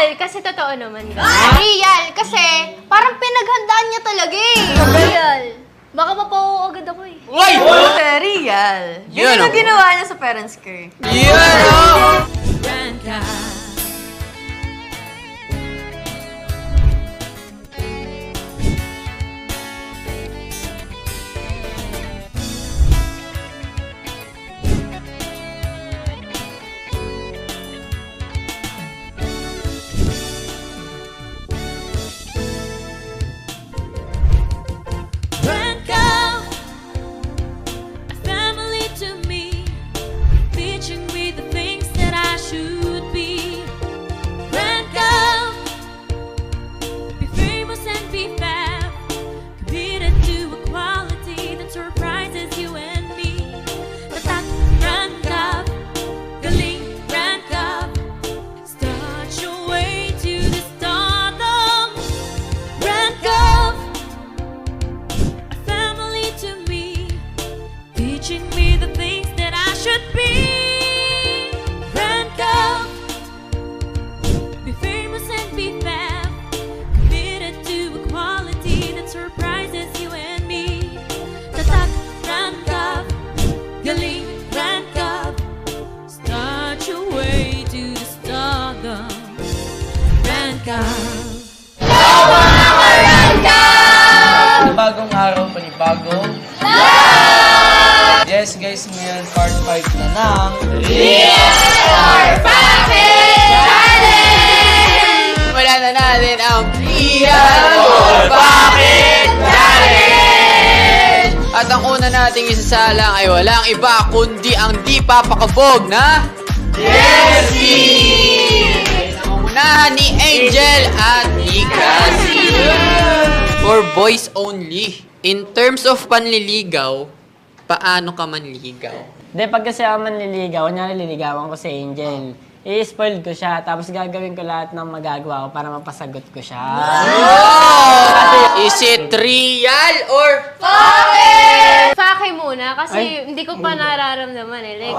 Real, kasi totoo naman. Real, kasi parang pinaghandaan niya talaga eh. Real. Baka mapao agad ako eh. Uy! Real. Yun, Yun ang oh. ginawa niya sa parents ko eh. Yan, oh! Bagong araw, panibagong Yes guys, ngayon part 5 na ng Real or Bakit Challenge! Wala na natin ang Real or Bakit Challenge! At ang una nating isasalang ay walang iba kundi ang di papakabog na Jessie! Naunahan ni Angel at ni Cassie. For boys only. In terms of panliligaw, paano ka manligaw? Hindi, pag kasi ako manliligaw, kunyari liligawan ko si Angel. I-spoil ko siya, tapos gagawin ko lahat ng magagawa ko para mapasagot ko siya. Oh! Is it real or Fake muna kasi hindi ko pa nararamdaman eh. Like,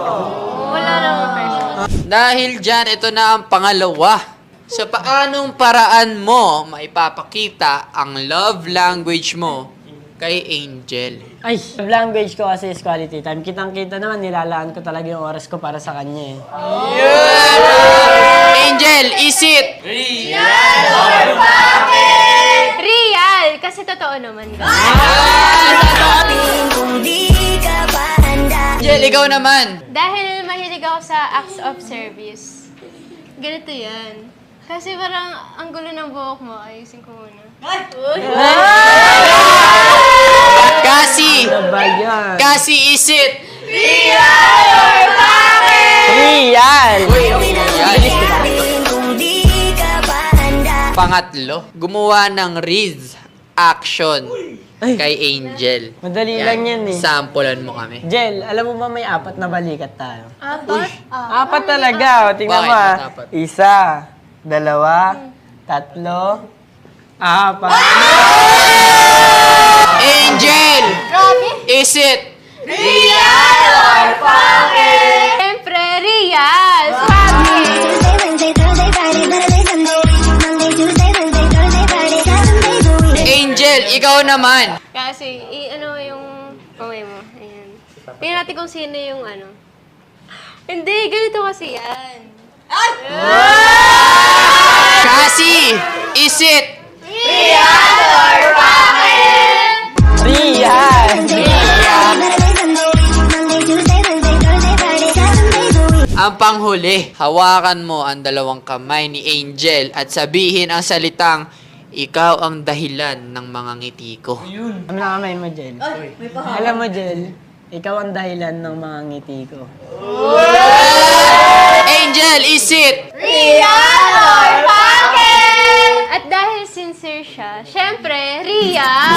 wala namang pressure. Dahil dyan, ito na ang pangalawa. Sa paanong paraan mo maipapakita ang love language mo kay Angel? Ay, love language ko kasi is quality time. Kitang-kita naman, nilalaan ko talaga yung oras ko para sa kanya eh. Angel, is it Real, kasi totoo naman. Angel, ikaw naman. Dahil mahilig ako sa acts of service. Ganito yan. Kasi parang ang gulo ng buhok mo, ayusin ko muna. Cassie, Ano ba yan? Cassie, is it Real! Pangatlo, gumawa ng Riz action kay Angel. Madali lang yan eh. Sampulan mo kami. Jel, alam mo ba may 4 na balikat tayo? Apat? 4 talaga. O, tingnan Bakit? mo ah. Ba't apat? 1, 2, 3, 4. Angel, is it Siyempre, real! Angel, ikaw naman. Kasi, ano yung kamay mo. Ayan. Tingnan natin kung sino yung ano. Hindi, ganito kasi yan. Cassie, is it Real! ang panghuli? Hawakan mo ang dalawang kamay ni Angel at sabihin ang salitang, ikaw ang dahilan ng mga ngiti ko. Ano na kamay mo, Jel? Alam mo, Jel, ikaw ang dahilan ng mga ngiti ko. Angel, is it At dahil sincere siya, siyempre, real!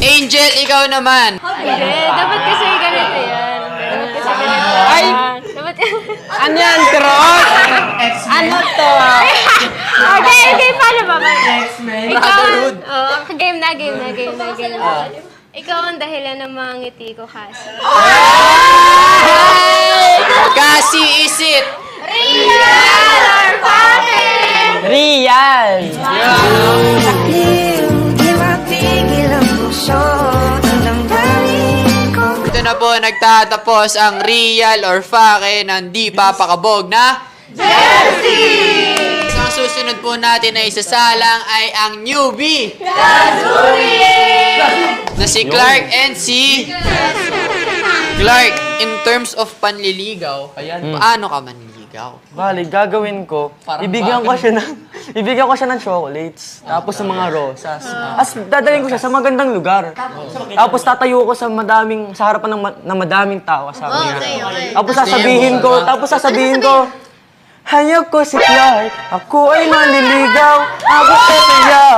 Angel, ikaw naman. Hindi, dapat kasi ganito yan. Dapat kasi ganito yan. Ay! Dapat... Ano yan, Cross? Ano to? Okay, okay, paano ba? Ikaw, Brotherhood. game na. Ikaw ang dahilan ng mga ngiti ko kasi. is it? Real! Ito na po, nagtatapos ang real or fake ng di papakabog na Jersey! So, ang susunod po natin na isasalang ay ang newbie na si Clark and si Clark. In terms of panliligaw, paano ka manliligaw? Bali, gagawin ko, ibigyan ko siya ng chocolates, tapos sa mga rosas. As dadalhin ko siya sa magandang lugar. Tapos tatayo ko sa harapan ng madaming tao kasama niya. Okay. Tapos sasabihin ko, hayag ko si Clark, ako ay manliligaw, ako ay sayaw.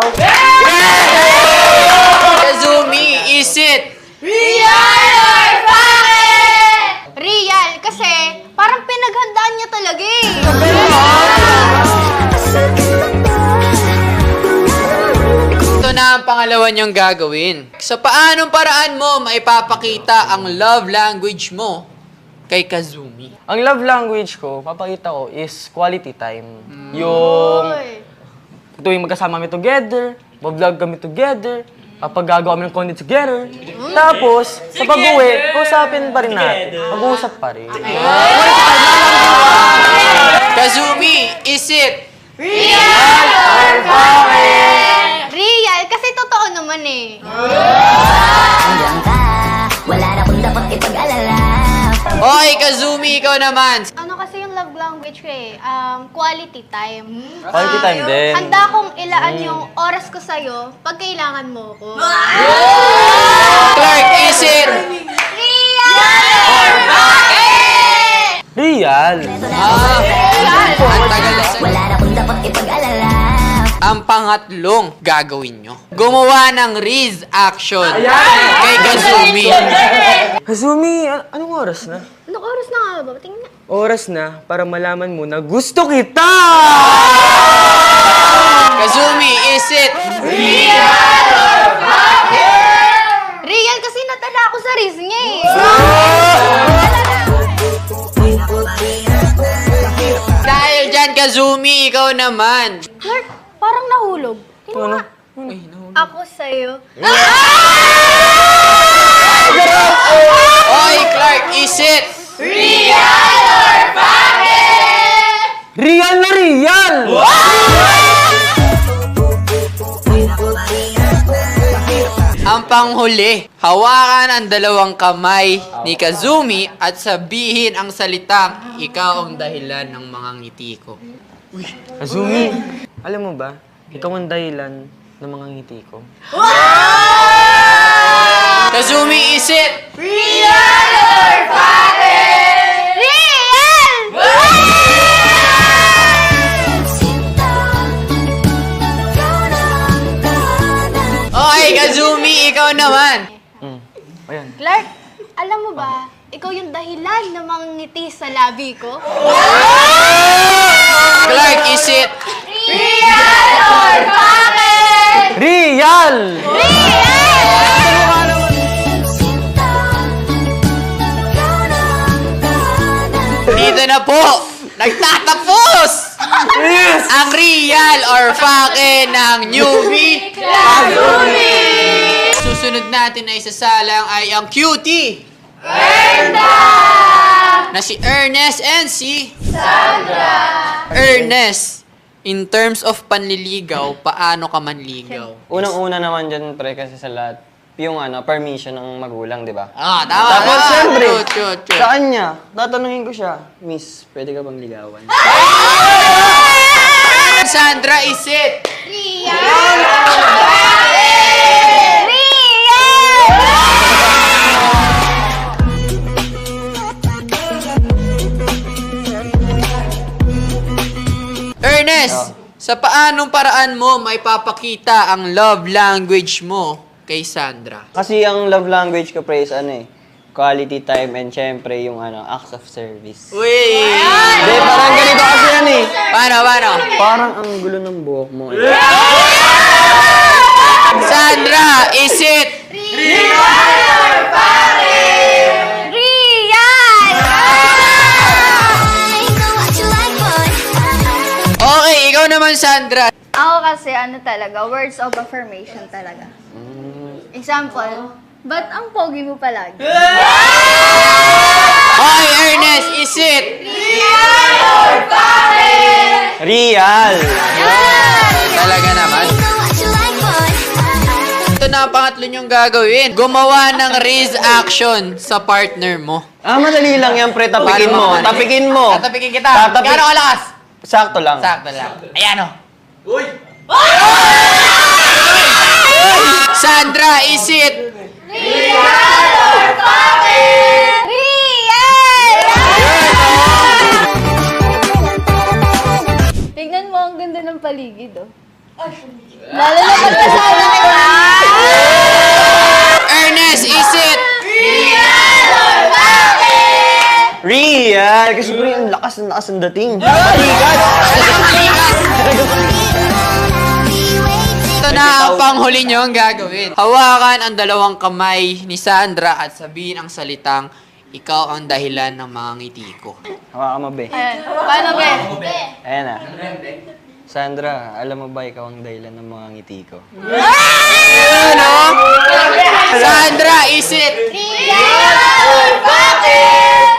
Kazumi, is it? Real, kasi parang pinaghandaan niya talaga eh. Ito na ang pangalawa niyong gagawin. Sa paanong paraan mo maipapakita ang love language mo kay Kazumi? Ang love language ko, papakita ko, is quality time. Yung tuwing magkasama kami together, mag-vlog kami together, kapag gagawa kami ng content together. Tapos, sa pag-uwi, usapin pa rin natin. Mag-uusap pa rin. Kazumi, is it? Real, kasi totoo naman eh. Wala na kung dapat ipag-alala. Okay, Kazumi, ikaw naman. Ano kasi yung love language ko eh? Quality time. Quality time din. Handa kong ilaan yung oras ko sa'yo pag kailangan mo ko. Clark, is it? Real. Ang tagal na sa... Wala na kung dapat ipag-alala. Ang pangatlong gagawin nyo, gumawa ng Riz action kay Kazumi. Kazumi, anong oras na? Anong oras na nga ba? Tingnan. Oras na para malaman mo na gusto kita! Kazumi, is it? Real, kasi natala ako sa riz niya eh. Dahil dyan, Kazumi, ikaw naman. Clark, parang nahulog. Tingnan Ano? nga. Ako sa'yo. Oy, Clark, is it? Real na real! Ang panghuli, hawakan ang dalawang kamay ni Kazumi at sabihin ang salitang, ikaw ang dahilan ng mga ngiti ko. Kazumi, alam mo ba, ikaw ang dahilan ng mga ngiti ko. Kazumi, is it? Real! Okay, Kazumi, ikaw naman. Ayan. Clark, alam mo ba, ikaw yung dahilan ng mga ngiti sa labi ko? Clark, is it? Real! Dito na po, nagtatapos ang real or fake ng newbie Susunod natin na isasalang ay ang cutie na si Ernest and si Ernest, in terms of panliligaw, paano ka manligaw? Unang-una naman dyan, pre, kasi sa lahat, yung permission ng magulang, di ba? Ah, tama. Tapos, siyempre, Chut. sa kanya, tatanungin ko siya, Miss, pwede ka bang ligawan? Sandra, is it? Ernest, sa paanong paraan mo maipapakita ang love language mo kay Sandra? Kasi ang love language ko, pre, is quality time and syempre yung acts of service. Uy! Hindi, parang ganito kasi yan eh. Paano? Parang ang gulo ng buhok mo. Sandra, is it? naman, Sandra. Ako kasi ano talaga, words of affirmation talaga. Example, ba't ang pogi mo palagi? Hoy, Ernest, is it? Real! Talaga naman. Ito na ang pangatlo niyong gagawin. Gumawa ng raise action sa partner mo. Madali lang yan, pre. Tapikin mo. Tapikin mo. Tatapikin kita. Tatapik- Gano'ng kalakas? Sakto lang. Sakto lang. Ayan o. Sandra, is it? Tignan mo, ang ganda ng paligid, oh. Lalo na pag kasama ko. Ernest, is it? Real! Kasi pre, ang lakas ang dating. Ito na ang panghuli nyo ang gagawin. Hawakan ang dalawang kamay ni Sandra at sabihin ang salitang, ikaw ang dahilan ng mga ngiti ko. Hawakan mo, be. Ayan, paano, be? Ayan na. Sandra, alam mo ba ikaw ang dahilan ng mga ngiti ko? Ano? Sandra, is it?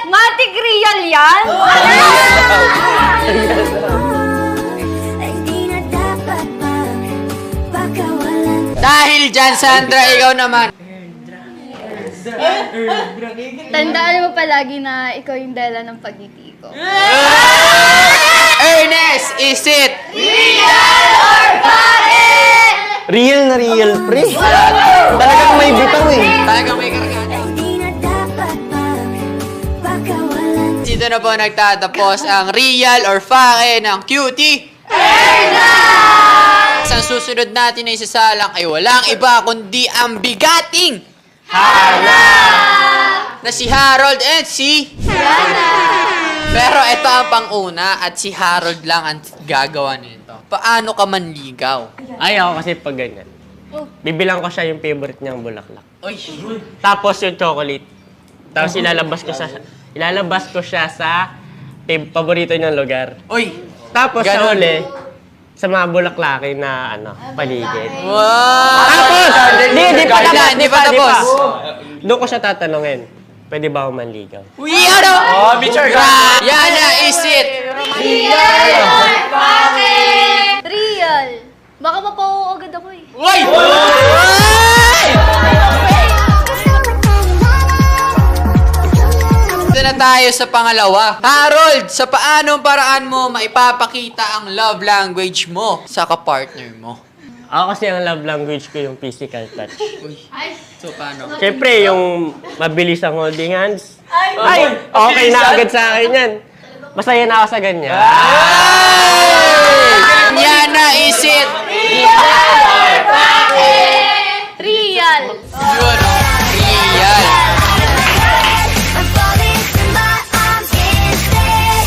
Matik real yan? Dahil dyan, Sandra, ikaw naman. Tandaan mo palagi na ikaw yung dahilan ng pagngiti ko. Ernest, is it? Real na real, pre. Talagang may bitaw eh. Talagang may kargaan. Dito na po nagtatapos ang real or fake ng cutie. Ang susunod natin na isasalang ay walang iba kundi ang bigating na si Harold and si Pero ito ang pang-una at si Harold lang ang gagawa nito. Paano ka manligaw? Ay, ako kasi pag ganyan. Bibilang ko siya yung favorite niyang bulaklak. Uy, Tapos yung chocolate. Tapos ilalabas ko siya sa paborito niyang lugar. uy. Tapos sa Ganon. uli, sa mga bulaklakin na paligid. Wow! Tapos! Di pa tapos! Hindi pa tapos. Doon ko siya tatanungin, pwede ba ako manligaw? Uy, ano? Mature ka. Yana, is it? Real! Baka mapawo agad ako eh. Uy! Ito na tayo sa pangalawa. Harold, sa paanong paraan mo maipapakita ang love language mo sa kapartner mo? Ako kasi ang love language ko yung physical touch. So, paano? Siyempre, yung mabilis ang holding hands. Ay, okay na agad sa akin yan. Masaya na ako sa ganyan. Yana, is it? Real! Yun, real.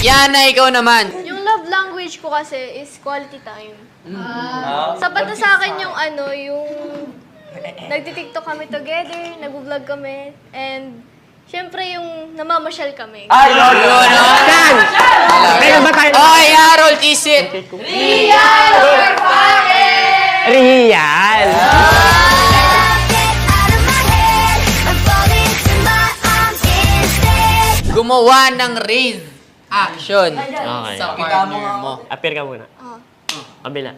Yana, ikaw naman. Yung love language ko kasi is quality time. Sapat na sa akin yung yung nagtitiktok kami together, nag-vlog kami, and syempre yung namamasyal kami. Ay, Lord! Saan? Kaya ba tayo? Okay, Harold, is it? Real! Gumawa ng raise action Okay. sa partner mo. Appear ka muna. Kabila.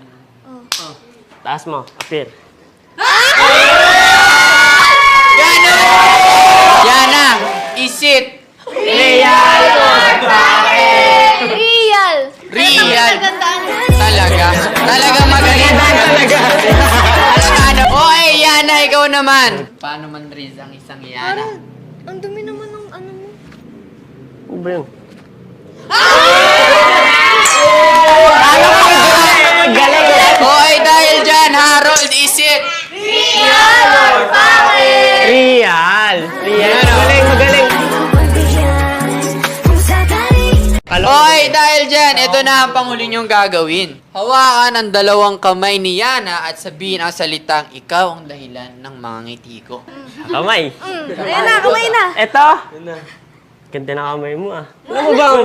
Taas mo. Appear. Yana, is it? Real! Real. Gandaan. Talaga? Talaga magaling. Talaga. Ano? Okay, Yana, ikaw naman. Paano man raise ang isang Yana? Ang dumi naman ng ano mo. Ano ba yun? Okay, dahil dyan, Harold, is it? Real! Real! Magaling! Okay, dahil dyan, ito na ang panghuli niyong gagawin. Hawakan ang dalawang kamay ni Yana at sabihin ang salitang, ikaw ang dahilan ng mga ngiti ko. Kamay. Ayan na, kamay na! Eto. Ganda na kamay mo ah. Alam mo bang,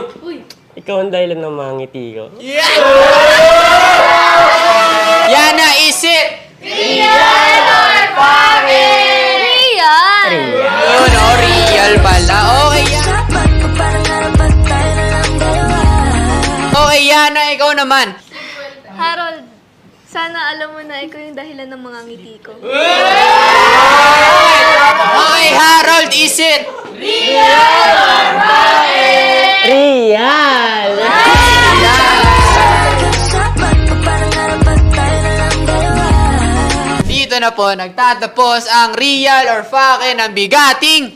ikaw ang dahilan ng mga ngiti ko? Yeah! Yana, is it? Real! Yun, oh, real pala. Okay, Yana. Okay, Yana, ikaw naman. Harold, sana alam mo na ikaw yung dahilan ng mga ngiti ko. Okay, Harold, is it? Real! Dito na po nagtatapos ang real or fake ng bigating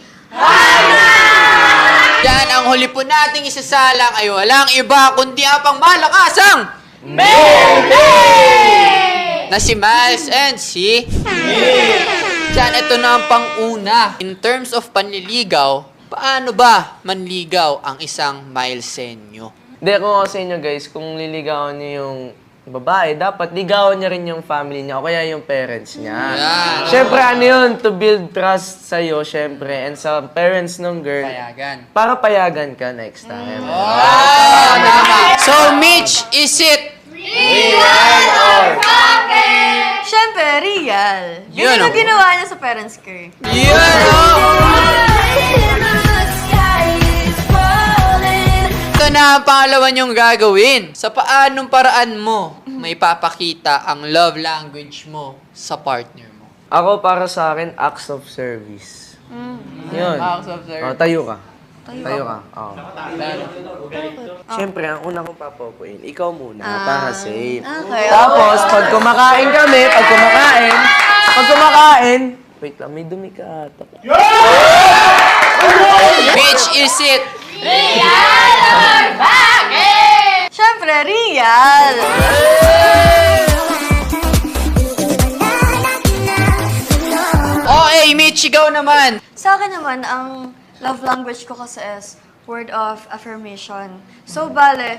Yan, ang huli po nating isasalang ay walang iba kundi ang pangmalakasang na si Miles and si Yan, ito na ang pang-una. In terms of panliligaw, paano ba manligaw ang isang Milesenyo? Hindi, kung ako sa inyo guys, kung liligawan niyo yung babae, dapat ligawan niya rin yung family niya o kaya yung parents niya. Yan. Siyempre, ano yun? To build trust sa'yo, siyempre, and sa parents ng girl. Payagan. Para payagan ka next time. Ah, tama. So, Mitch, is it? Siyempre, real. Yun, Yun oh. ang ginawa niya sa parents ko. Yun, oh! Ito na ang pangalawa niyong gagawin. Sa paanong paraan mo, may papakita ang love language mo sa partner mo. Ako, para sa akin, acts of service. Yun. Acts of service. Oh, tayo ka. Tayo ka. Oh. Siyempre, ang una kong papapuin, ikaw muna, para safe. Okay. Tapos, pag kumakain kami, wait lang, may dumi ka ata. Mitch, is it? Siyempre, real. Okay, Mitch, ikaw naman. Sa akin naman, ang love language ko kasi is word of affirmation. So, bale,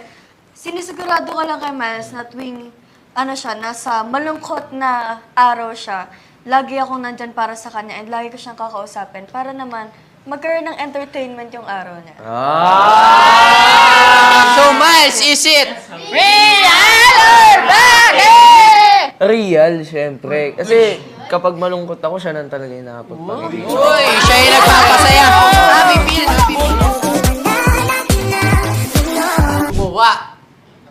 sinisigurado ko lang kay Miles na tuwing, nasa malungkot na araw siya, lagi akong nandyan para sa kanya and lagi ko siyang kakausapin para naman magkaroon ng entertainment yung araw niya. So, Miles, is it? Real, siyempre. Kasi, kapag malungkot ako, siya nang talaga yung nakapagpangiti. Uy, siya yung nagpapasaya. Happy feel, happy feel. Gumawa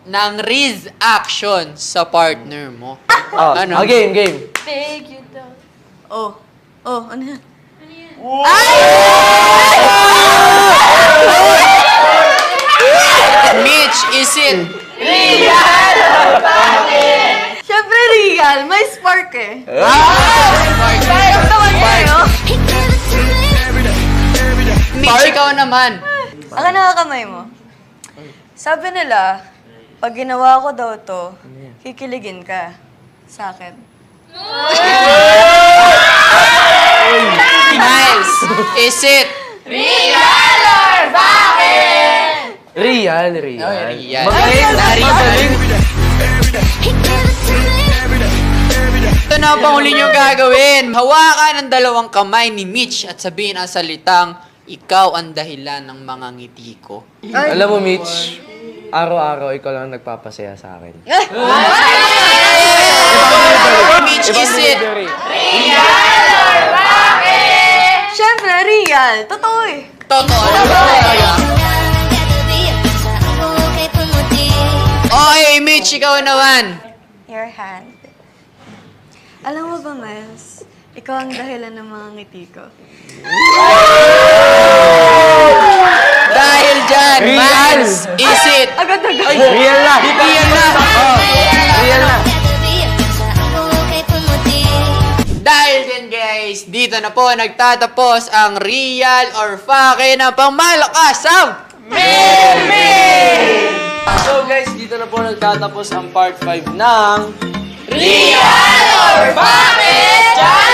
ng Riz action sa partner mo. Oh, Ano? game. Take you down. Ano yan? Mitch, is it? Siyempre, real. May spark eh. Mitch, ikaw naman. Ang nakakamay mo. Sabi nila, pag ginawa ko daw to, kikiligin ka sa akin. Miles, is it? Real. Real. Magaling. Ito na ang panghuli nyo gagawin. Hawakan ang dalawang kamay ni Mitch at sabihin ang salitang, ikaw ang dahilan ng mga ngiti ko. Alam mo, Mitch, araw-araw ikaw lang nagpapasaya sa akin. Mitch, is it? Siyempre, real. Totoo eh. Totoo na. Okay, Mitch, ikaw naman. Your hand. Alam mo ba, Miles? Ikaw ang dahilan ng mga ngiti ko. Dahil dyan, Miles, is it? Agad-agad. Real na. Real na. Real na. Dahil din guys, dito na po nagtatapos ang real or fake na pangmalakasang So guys, dito na po nagtatapos ang part 5 ng Real or Fake Challenge!